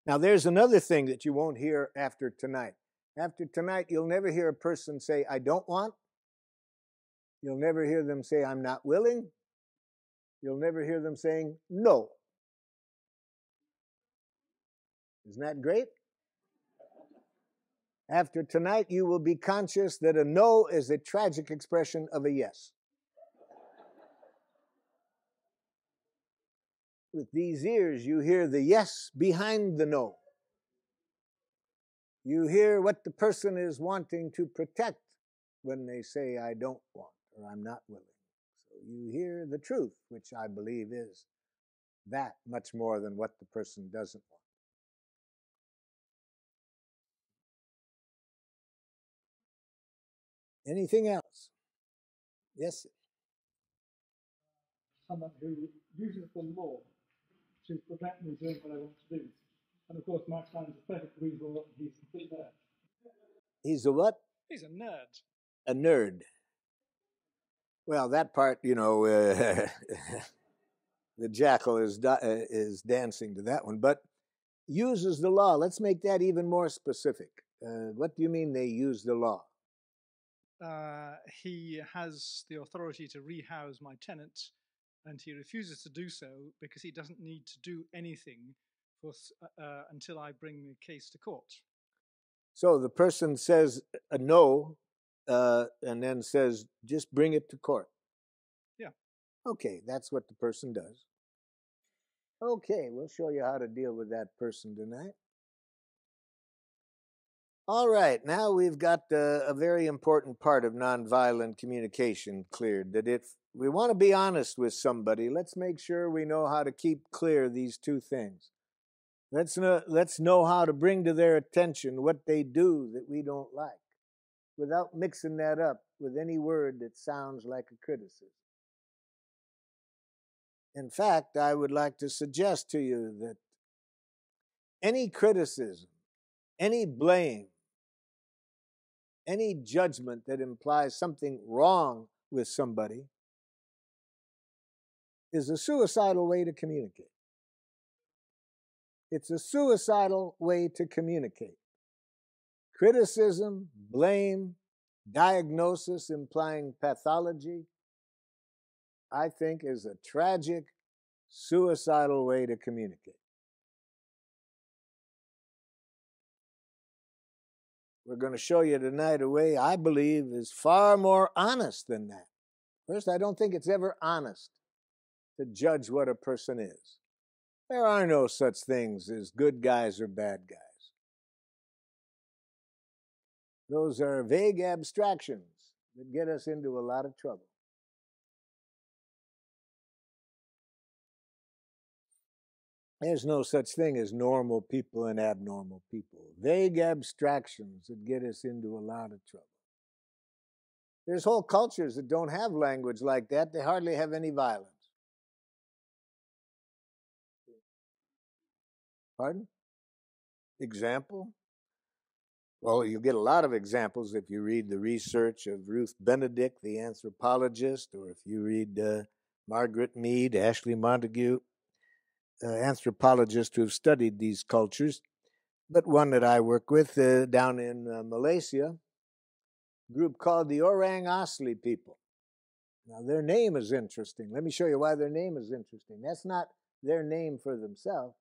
Now, there's another thing that you won't hear after tonight. After tonight, you'll never hear a person say, I don't want. You'll never hear them say, I'm not willing. You'll never hear them saying, no. Isn't that great? After tonight, you will be conscious that a no is a tragic expression of a yes. With these ears, you hear the yes behind the no. You hear what the person is wanting to protect when they say, I don't want, or I'm not willing. So you hear the truth, which I believe is that much more than what the person doesn't want. Anything else? Yes? Someone who uses the law to prevent me doing what I want to do. And of course, Mark finds a perfect reasonable he's a complete nerd. He's a what? He's a nerd. A nerd. Well, that part, you know, the jackal is dancing to that one. But uses the law. Let's make that even more specific. What do you mean they use the law? He has the authority to rehouse my tenant, and he refuses to do so because he doesn't need to do anything until I bring the case to court. So the person says a no, and then says, just bring it to court. Yeah. Okay, that's what the person does. Okay, we'll show you how to deal with that person tonight. All right, now we've got a very important part of nonviolent communication cleared, that if we want to be honest with somebody, let's make sure we know how to keep clear these two things. Let's know how to bring to their attention what they do that we don't like, without mixing that up with any word that sounds like a criticism. In fact, I would like to suggest to you that any criticism, any blame, any judgment that implies something wrong with somebody is a suicidal way to communicate. It's a suicidal way to communicate. Criticism, blame, diagnosis implying pathology, I think is a tragic, suicidal way to communicate. We're going to show you tonight a way I believe is far more honest than that. First, I don't think it's ever honest to judge what a person is. There are no such things as good guys or bad guys. Those are vague abstractions that get us into a lot of trouble. There's no such thing as normal people and abnormal people. Vague abstractions that get us into a lot of trouble. There's whole cultures that don't have language like that. They hardly have any violence. Pardon? Example? Well, you get a lot of examples if you read the research of Ruth Benedict, the anthropologist, or if you read Margaret Mead, Ashley Montague, anthropologists who have studied these cultures. But one that I work with down in Malaysia, a group called the Orang Asli people. Now, their name is interesting. Let me show you why their name is interesting. That's not their name for themselves.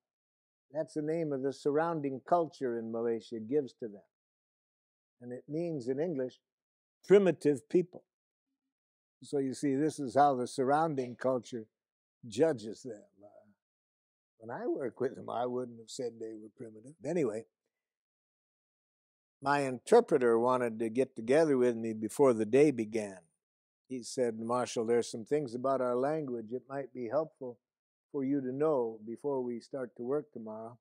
That's the name of the surrounding culture in Malaysia gives to them. And it means in English, primitive people. So you see, this is how the surrounding culture judges them. When I work with them, I wouldn't have said they were primitive. Anyway, my interpreter wanted to get together with me before the day began. He said, Marshall, there's some things about our language it might be helpful for you to know before we start to work tomorrow.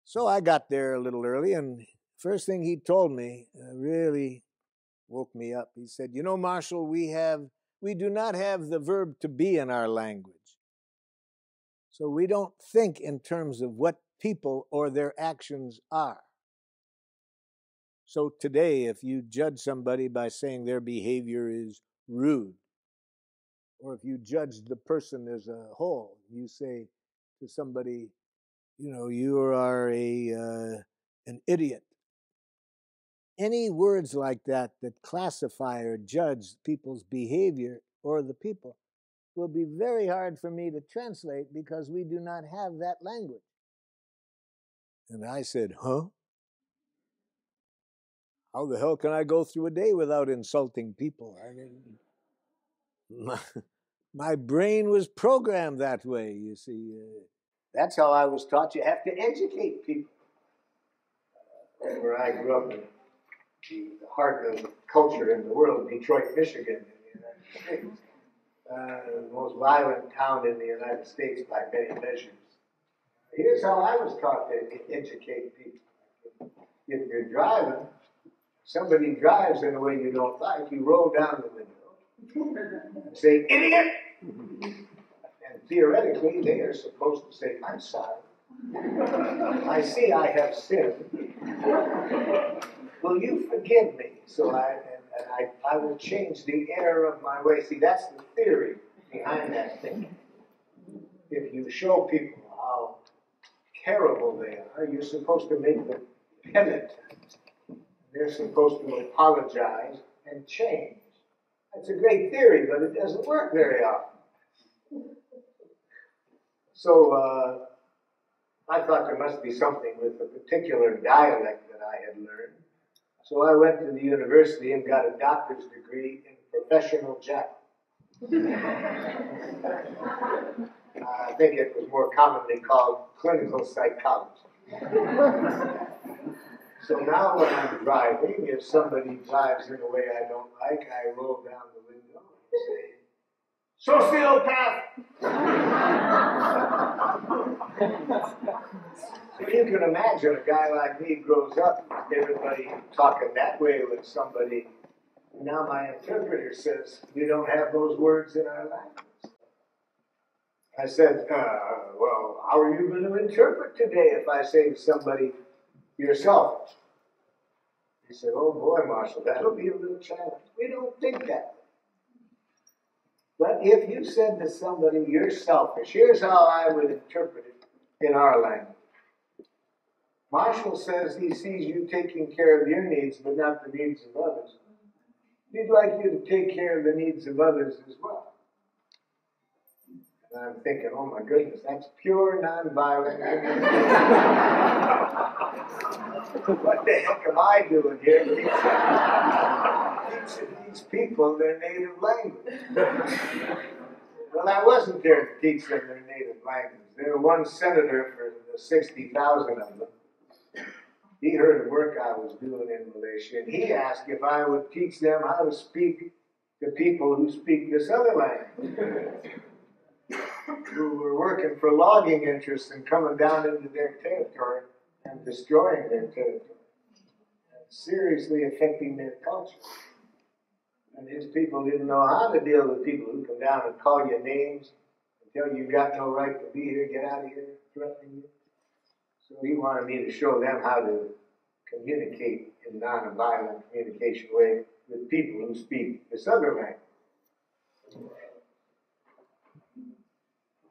So I got there a little early, and first thing he told me really woke me up. He said, you know, Marshall, we do not have the verb to be in our language. So we don't think in terms of what people or their actions are. So today, if you judge somebody by saying their behavior is rude, or if you judge the person as a whole, you say to somebody, you are an idiot. Any words like that that classify or judge people's behavior or the people will be very hard for me to translate because we do not have that language. And I said, huh? How the hell can I go through a day without insulting people? I mean, my brain was programmed that way, you see. That's how I was taught. You have to educate people. Where I grew up in the heart of culture in the world, Detroit, Michigan, in the United States. The most violent town in the United States by many measures. Here's how I was taught to educate people. If you're driving, somebody drives in a way you don't like, you roll down the window and say, idiot! And theoretically, they are supposed to say, I'm sorry. I see I have sinned. Will you forgive me? So I will change the error of my way. See, that's the theory behind that thing. If you show people how terrible they are, you're supposed to make them penitent. They're supposed to apologize and change. That's a great theory, but it doesn't work very often. So I thought there must be something with the particular dialect that I had learned. So I went to the university and got a doctor's degree in professional jack. I think it was more commonly called clinical psychology. So now when I'm driving, if somebody drives in a way I don't like, I roll down the window and say, sociopath! So you can imagine a guy like me grows up, everybody talking that way with somebody. Now my interpreter says, we don't have those words in our language. I said, well, how are you going to interpret today if I say to somebody, you're selfish? He said, oh boy, Marshall, that'll be a little challenge. We don't think that. But if you said to somebody, you're selfish, here's how I would interpret it in our language. Marshall says he sees you taking care of your needs, but not the needs of others. He'd like you to take care of the needs of others as well. And I'm thinking, oh my goodness, that's pure nonviolent communication. What the heck am I doing here? Teaching these people their native language. Well, I wasn't there to teach them their native language. There was one senator for the 60,000 of them. He heard the work I was doing in Malaysia, and he asked if I would teach them how to speak to people who speak this other language, who were working for logging interests and coming down into their territory and destroying their territory, and seriously affecting their culture. And his people didn't know how to deal with people who come down and call you names and tell you got no right to be here, get out of here, threatening you. So he wanted me to show them how to communicate in non-violent communication way with people who speak this other language.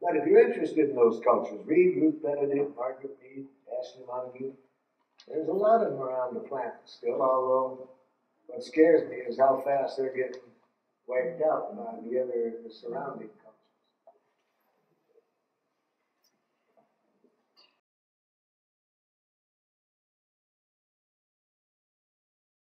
But if you're interested in those cultures, read Ruth Benedict, Margaret Mead, Ashley Montague. There's a lot of them around the planet still, although what scares me is how fast they're getting wiped out by the surrounding countries.